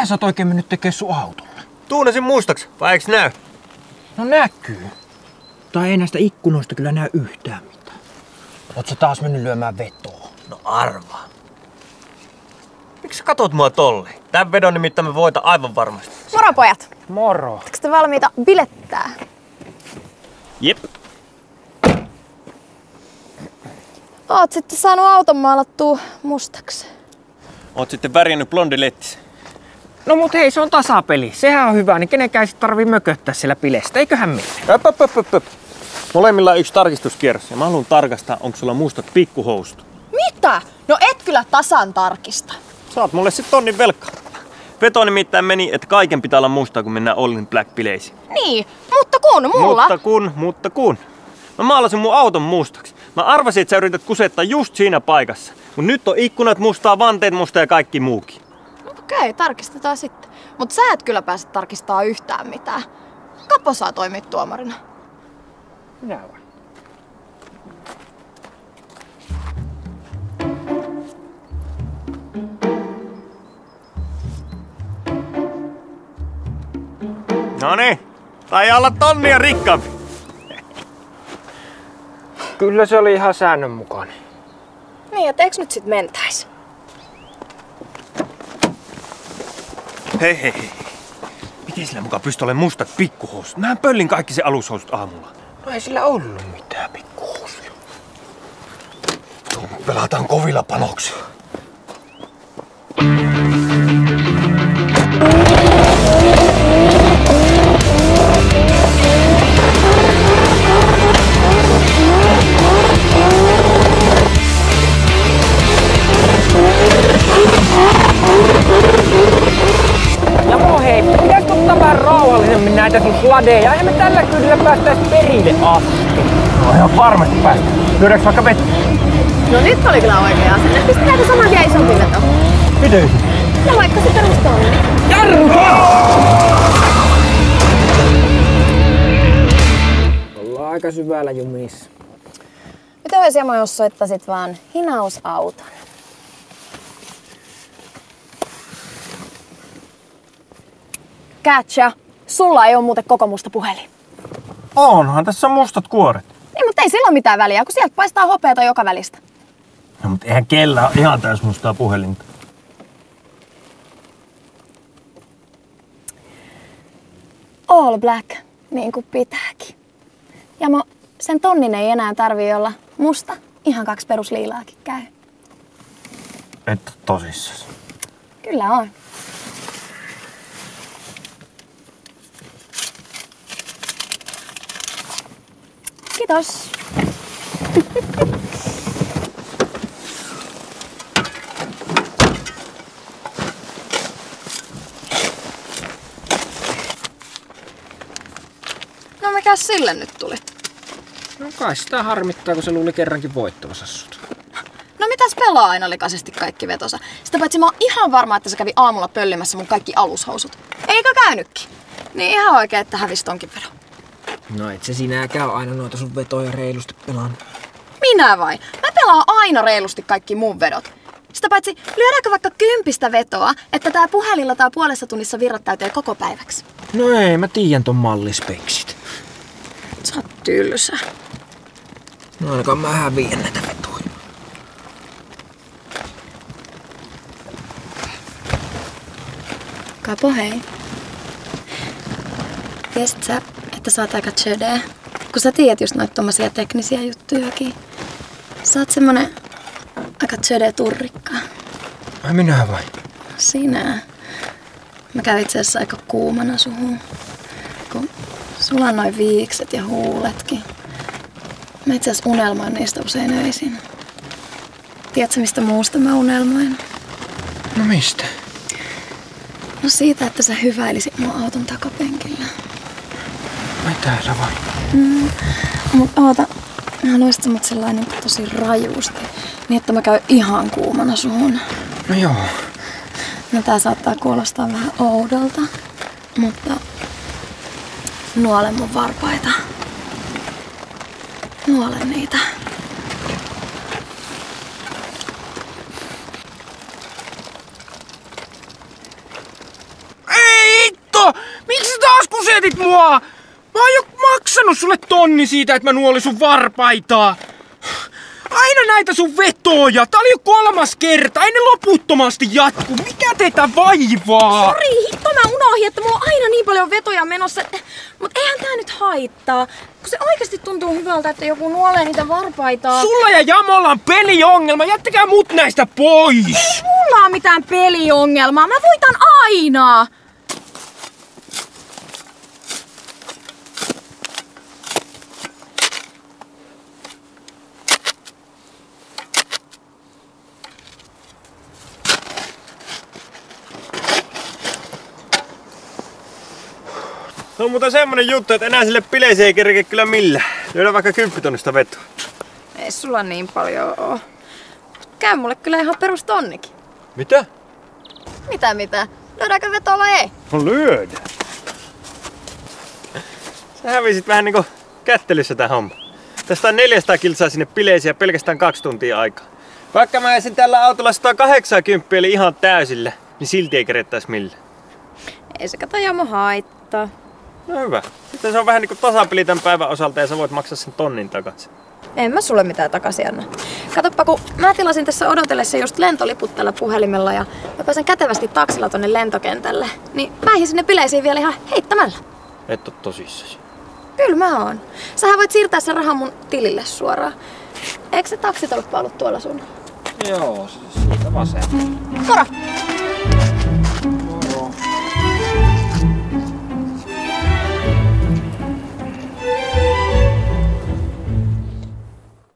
sä oot oikein mennyt tekee sun autolle? Tuunasin mustaks, vai eiks näy? No näkyy. Tai ei näistä ikkunoista kyllä näy yhtään mitään. Oot sä taas mennyt lyömään vetoa? No arvaa. Miksi sä katot mua tolleen? Tän vedon nimittäin me voita aivan varmasti. Moro pojat! Moro. Oletteko te valmiita bilettää? Jep. Oot sitten saanut auton maalattua mustaksi. Oot sitten värjännyt blondilettis. No mut hei, se on tasapeli. Sehän on hyvä, niin kenenkään sit tarvii mököttää siellä bileistä, eiköhän mene? Öp. Molemmilla on yksi tarkistuskierros ja mä haluan tarkastaa, onko sulla mustat pikkuhousut. Mitä? No et kyllä tasan tarkista. Saat mulle sit tonnin velkaa. Veto nimittäin meni, että kaiken pitää olla mustaa, kun mennään All in Black-bileisiin. Niin, mutta kun mulla... Mutta kun. Mä maalasin mun auton mustaksi. Mä arvasin, että sä yrität kusettaa just siinä paikassa. Mut nyt on ikkunat mustaa, vanteet mustaa ja kaikki muukin. Okei, tarkistetaan sitten. Mut sä et kyllä pääse tarkistaa yhtään mitään. Kapo saa toimia tuomarina. Minä vai? Noniin, tai olla tonnia rikkaampi. Kyllä se oli ihan säännönmukainen. Niin, et eiks nyt sit mentäis? Hei. Miten sillä mukaan pystyy olemaan mustat pikkuhousut? Mähän pöllin kaikki se alushousut aamulla. No ei sillä ollut mitään pikkuhousuja. Pelataan kovilla panoksilla. Jamo hei, pitäis ottaa vähän rauhallisemmin näitä sun sladeja. Eihän me tällä kyllä päästäis perille asti. No ihan varmasti päästä. Lyödäänkö vaikka vettä? No nyt oli kyllä oikea asenne. Pistetäänkö saman tien isompi veto? Miten? Ja vaikka se perustaa. Ollaan aika syvällä jumissa. Mitä olisi Jamo, jos soittaisit vaan hinausauton? Katja, sulla ei oo muuten koko musta puhelin. Onhan tässä on mustat kuoret. Niin, mutta ei sillä ole mitään väliä, kun sieltä paistaa hopeata joka välistä. No mutta eihän kellään ole ihan täys mustaa puhelinta. All black, niin kuin pitääkin. Jamo, sen tonnin ei enää tarvii olla musta. Ihan 2 perusliilaakin käy. Et tosissas. Kyllä on. Kiitos. No mikäs sille nyt tuli? No kai sitä harmittaa, kun se luuli kerrankin voittavansa sut. No mitäs pelaa aina likaisesti kaikki vetosa? Sitä paitsi mä oon ihan varma, että se kävi aamulla pöllimässä mun kaikki alushousut. Eikö käynytkin? Niin ihan oikein, että hävisi tonkin vedon. No et se sinäkään aina noita sun vetoja reilusti pelannut. Minä vai? Mä pelaan aina reilusti kaikki mun vedot. Sitä paitsi, lyödäänkö vaikka 10 vetoa, että tää puhelilla tai puolessa tunnissa virrat täyteen koko päiväksi? No ei, mä tiedän ton mallispeksit. Sä oot tylsä. No ainakaan mä häviän näitä vetoja. Kapo hei. Tiesit sä, että sä oot aika tjödeä? Kun sä tiedät just noita tommosia teknisiä juttujakin. Sä oot semmonen aika tjödeä turrikka. Ai minä vai? Sinä. Mä kävin itse asiassa aika kuumana suhun. Kun sulla on noin viikset ja huuletkin. Mä itse asiassa unelmoin niistä usein öisin. Tiedätkö mistä muusta mä unelmoin? No mistä? No siitä, että sä hyväilisit mua auton takapenkillä. Ai täällä vai? Mut oota, haluaisit sä mut sellainen tosi rajuusti. Niin että mä käyn ihan kuumana suhun. No joo. No tää saattaa kuulostaa vähän oudolta. Mutta nuole mun varpaita. Nuole niitä. kusetit mua! Mä oon jo maksanut sulle tonni siitä, että mä nuolin sun varpaitaa. Aina näitä sun vetoja. Tää oli jo 3. kerta. Ei ne loputtomasti jatku. Mikä teitä vaivaa? Sori, hitto mä unohdin, että mulla on aina niin paljon vetoja menossa. Mut eihän tää nyt haittaa. Kun se oikeesti tuntuu hyvältä, että joku nuolee niitä varpaitaa. Sulla ja Jamolla on peliongelma. Jättäkää mut näistä pois. Ei mulla oo mitään peliongelmaa. Mä voitan aina. Se on muuten semmonen juttu, että enää sille bileeseen ei kerkeä kyllä millään. Löydä vaikka 10 tonnista vetoa. Ei sulla niin paljon oo. Käy mulle kyllä ihan perus tonnikin. Mitä? Mitä? Löydäänkö vetoa vai ei? No lyödä. Sä hävisit vähän niinku kättelyssä tää homma. Tästä on 400 kilsaa sinne bileisiin ja pelkästään 2 tuntia aikaa. Vaikka mä jäisin tällä autolla 180 eli ihan täysillä, niin silti ei kerettäis millään. Ei se kato Jamo haittaa. No hyvä. Sitten se on vähän niinku tasapeli tän päivän osalta ja sä voit maksaa sen tonnin takaisin. En mä sulle mitään takaisin anna. Katoppa, kun mä tilasin tässä odotellessa just lentoliput tällä puhelimella ja mä pääsen kätevästi taksilla tonne lentokentälle. Niin mä ehdin sinne bileisiin vielä ihan heittämällä. Et oo tosissasi. Kyllä mä oon. Sähän voit siirtää sen rahan mun tilille suoraan. Eikö se taksitolppa ollut tuolla sun? Joo, siitä vasen. Moro!